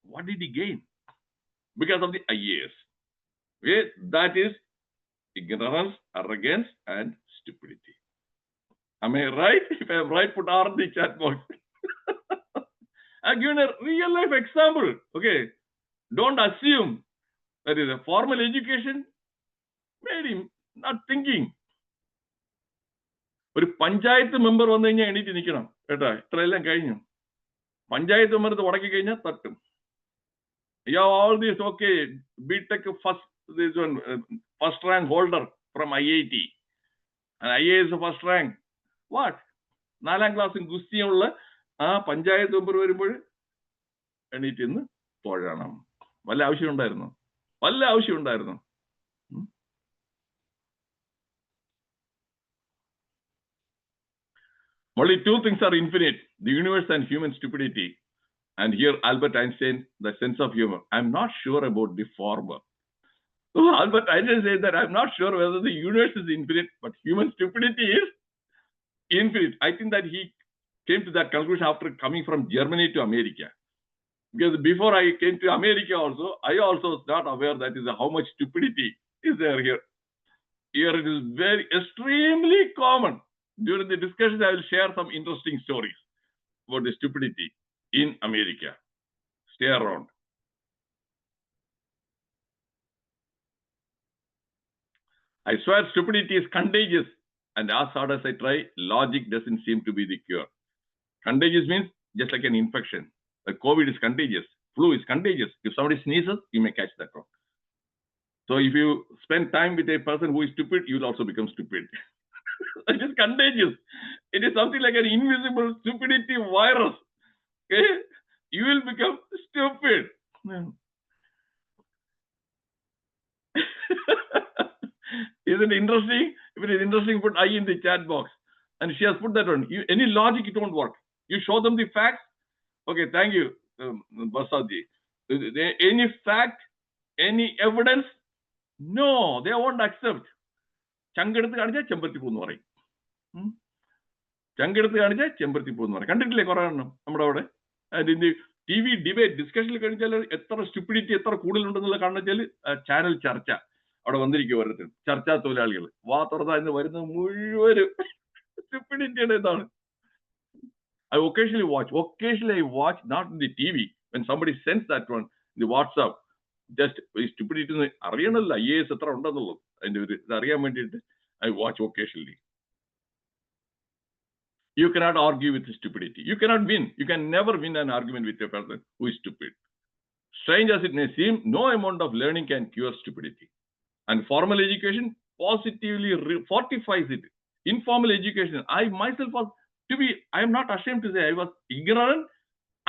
What did he gain? Because of the I.A.S. Okay? That is ignorance, arrogance, and stupidity. Am I right? If I am right, put R in the chat box. I'm giving a real life example. Okay. Don't assume that is a formal education made him not thinking. ഒരു panchayat member വന്നു കഴിഞ്ഞാൽ എണീറ്റ് നിൽക്കണം കേട്ടോ. ഇത്രയെല്ലാം കഴിഞ്ഞു. Panchayat member ഉടക്കി കഴിഞ്ഞാൽ തട്ടും. All this, okay, B.Tech first rank holder from IIT and I.A.S first rank. What? 4ാം ക്ലാസ്സും ഗുസ്തിയുള്ള ആ പഞ്ചായത്ത് മെമ്പർ വരുമ്പോൾ എണീറ്റ് നിന്ന് തൊഴണം. വല്ല ആവശ്യം ഉണ്ടായിരുന്നു? വല്ല ആവശ്യം ഉണ്ടായിരുന്നു? Only two things are infinite: the universe and human stupidity. And here Albert Einstein, the sense of humor. I'm not sure about the former. So Albert Einstein says that I'm not sure whether the universe is infinite, but human stupidity is infinite. I think that he came to that conclusion after coming from Germany to America. Because before I came to America also, I also was not aware that is how much stupidity is there here. Here it is very extremely common. During the discussions, I will share some interesting stories about the stupidity in America. Stay around. I swear stupidity is contagious, and as hard as I try, logic doesn't seem to be the cure. Contagious means just like an infection. Like COVID is contagious, flu is contagious. If somebody sneezes, you may catch that one. So if you spend time with a person who is stupid, you will also become stupid. It is contagious. It is something like an invisible stupidity virus. Okay? You will become stupid. Isn't it interesting? If it is interesting, put I in the chat box. And she has put that one. Any logic, it won't work. You show them the facts. Okay, thank you, Basaji. Any fact, any evidence? No, they won't accept. ചങ്കെടുത്ത് കാണിച്ചാൽ ചെമ്പരത്തിപ്പൂ എന്ന് പറയും. ചങ്കെടുത്ത് കാണിച്ചാൽ ചെമ്പരത്തിപ്പൂ എന്ന് പറയും. കണ്ടിട്ടില്ലേ കുറെ എണ്ണം നമ്മുടെ അവിടെ? അതിന്റെ TV ഡിബേറ്റ് ഡിസ്കഷനിൽ കഴിഞ്ഞാൽ എത്ര സ്റ്റുപ്പിഡിറ്റി എത്ര കൂടുതലുണ്ടെന്നുള്ള കാണിച്ചാൽ ചാനൽ ചർച്ച അവിടെ വന്നിരിക്കും ഓരോരുത്തർ ചർച്ചാ തൊഴിലാളികൾ വാ തുറന്ന ഇന്ന് വരുന്ന മുഴുവനും സ്റ്റുപ്പിഡിറ്റിയുടെ ഇതാണ്. I occasionally watch, not in the TV, when somebody sends that one in the WhatsApp. Just stupidity അറിയണമല്ലോ I.A.S എത്ര ഉണ്ടെന്നുള്ളൂ അതിന്റെ ഒരു ഇത് അറിയാൻ വേണ്ടിയിട്ട് I watch occasionally. You cannot argue with stupidity. You cannot win. You can never win an argument with a person who is stupid. Strange as it may seem, no amount of learning can cure stupidity. And formal education positively fortifies it. Informal education, I myself was I am not ashamed to say I was ignorant.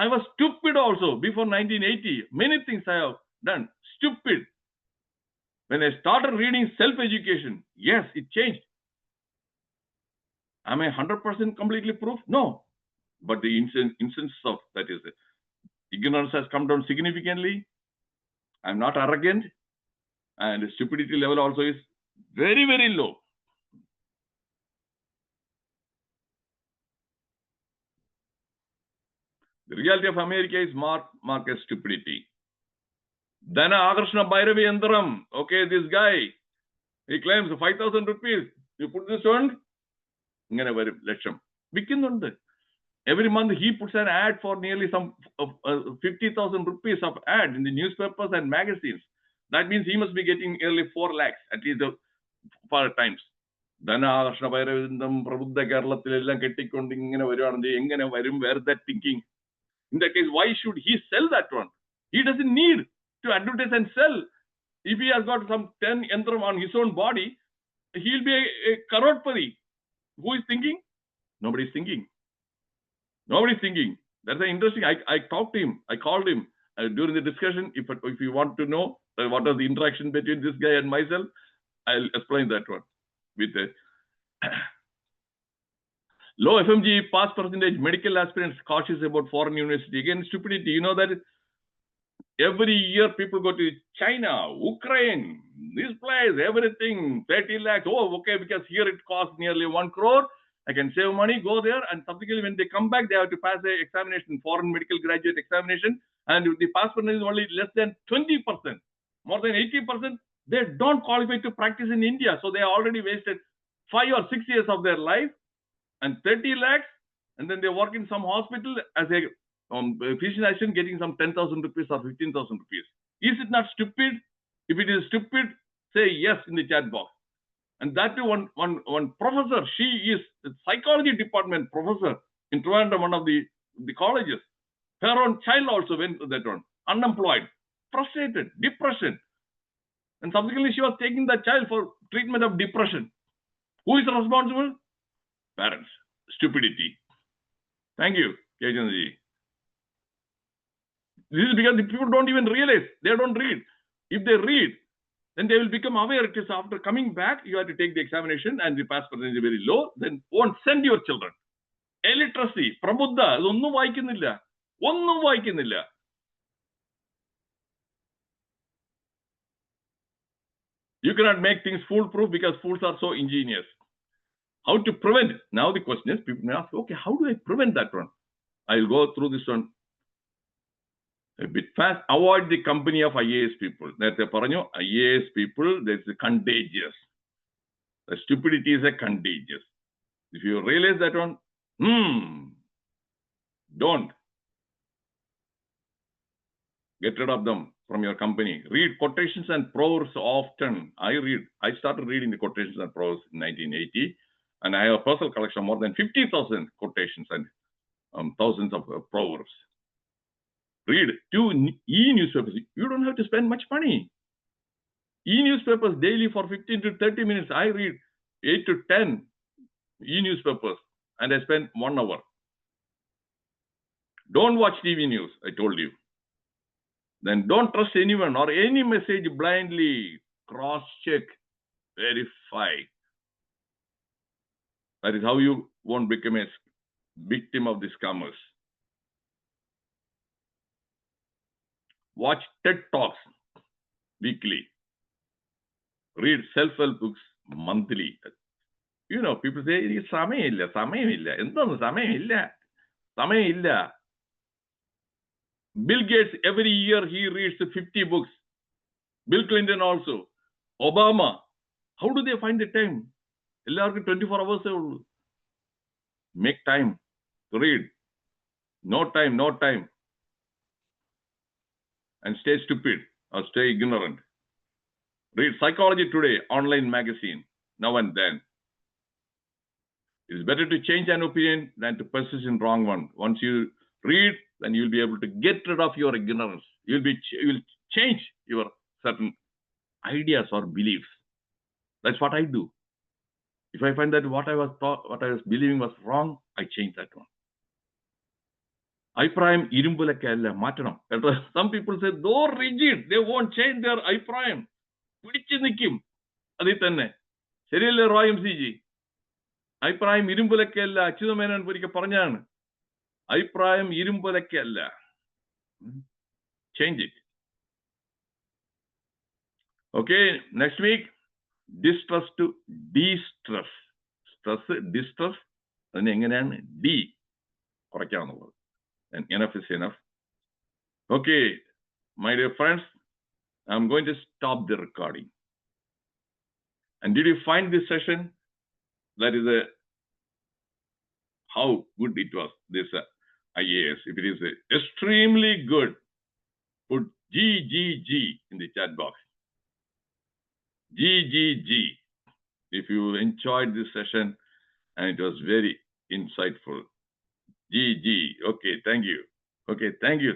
I was stupid also before 1980. Many things I have done. Stupid. When I started reading self-education, yes, it changed. Am I 100% completely proof? No. But the instance of that is it. Ignorance has come down significantly. I'm not arrogant. And the stupidity level also is very, very low. The reality of America is marked as stupidity. Then Akrishna Bhairavi Yantram. Okay, this guy, he claims 5,000 rupees. You put this on, every month he puts an ad for nearly some 50,000 rupees of ad in the newspapers and magazines. That means he must be getting nearly 4 lakhs at least 4 times. Then Akrishna Bhairavi Yantram, Prabhuddha Keralathilellam kettikkondu ingane varuvaanenge engane varum, where that thinking? In that case, why should he sell that one? He doesn't need to advertise and sell. If he has got some 10 yantram on his own body, he'll be a crorepati. Who is thinking? Nobody is thinking. Nobody is thinking. That's interesting. I talked to him. I called him during the discussion. If you want to know what was the interaction between this guy and myself, I'll explain that one. With low FMG pass percentage, medical aspirants cautious about foreign university. Again, stupidity. You know that every year people go to China, Ukraine, this place, everything, 30 lakhs. Oh, okay, because here it costs nearly 1 crore. I can save money, go there, and subsequently when they come back, they have to pass the examination, foreign medical graduate examination, and the pass percentage is only less than 20%. More than 80%, they don't qualify to practice in India. So they already wasted 5 or 6 years of their life and 30 lakhs, and then they work in some hospital as a physician assistant getting some 10,000 rupees or 15,000 rupees. Is it not stupid? If it is stupid, say yes in the chat box. And that too, one professor, she is a psychology department professor in Trivandrum, one of the colleges. Her own child also went to that one, unemployed, frustrated, depression. And subsequently, she was taking that child for treatment of depression. Who is responsible? Parents. Stupidity. Thank you, Kejanji. This is because the people don't even realize. They don't read. If they read, then they will become aware. It is after coming back, you have to take the examination and the pass percentage is very low. Then won't send your children. Illiteracy, Prabuddha, ഇതൊന്നും വായിക്കുന്നില്ല. ഒന്നും വായിക്കുന്നില്ല. You cannot make things foolproof because fools are so ingenious. How to prevent? Now the question is, people may ask, okay, how do I prevent that one? I'll go through this one a bit fast. Avoid the company of I.A.S. people. That's a paranyo. I.A.S. people, that's contagious. The stupidity is a contagious. If you realize that one, don't get rid of them from your company. Read quotations and proverbs often. I started reading the quotations and proverbs in 1980, and I have a personal collection of more than 50,000 quotations and thousands of proverbs. Read 2 e-newspapers. You don't have to spend much money. E-newspapers daily for 15 to 30 minutes. I read 8 to 10 e-newspapers, and I spend 1 hour. Don't watch TV news, I told you. Then don't trust anyone or any message blindly. Cross-check, verify. That is how you won't become a victim of the scammers. Watch TED Talks weekly. Read self-help books monthly. You know, people say, samayilla. Bill Gates, every year he reads 50 books. Bill Clinton also. Obama. How do they find the time? 24 hours. Make time to read. No time. And stay stupid or stay ignorant. Read Psychology Today, online magazine, now and then. It is better to change an opinion than to persist in wrong one. Once you read, then you'll be able to get rid of your ignorance. You'll change your certain ideas or beliefs. That's what I do. If I find that what I was believing was wrong, I change that one. Aiprayam irumbulekkalla maatanam. Some people say, though rigid, they won't change their Aiprayam. പിടിച്ചു നിൽക്കും അതിൽ തന്നെ. ശരിയല്ലേ റോയ് MC-ജി? അഭിപ്രായം ഇരുമ്പുലക്കല്ല. അച്യുതമേനോൻ ഒരിക്കൽ പറഞ്ഞാണ്, അഭിപ്രായം ഇരുമ്പുലക്കല്ല. Change it. Okay, next week, distress to de-stress. Stress, distress, അതിന് എങ്ങനെയാണ് കുറയ്ക്കാവുന്നത്. And enough is enough. Okay, my dear friends, I'm going to stop the recording. And did you find this session? That is how good it was, this I.A.S. If it is extremely good, put GGG in the chat box. GGG. If you enjoyed this session and it was very insightful. GG. Okay, thank you. Okay, thank you,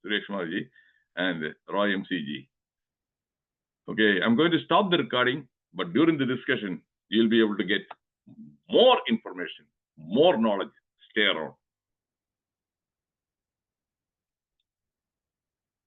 Suresh Marji and Roy MC-ji. Okay, I'm going to stop the recording, but during the discussion, you'll be able to get more information, more knowledge. Stay around.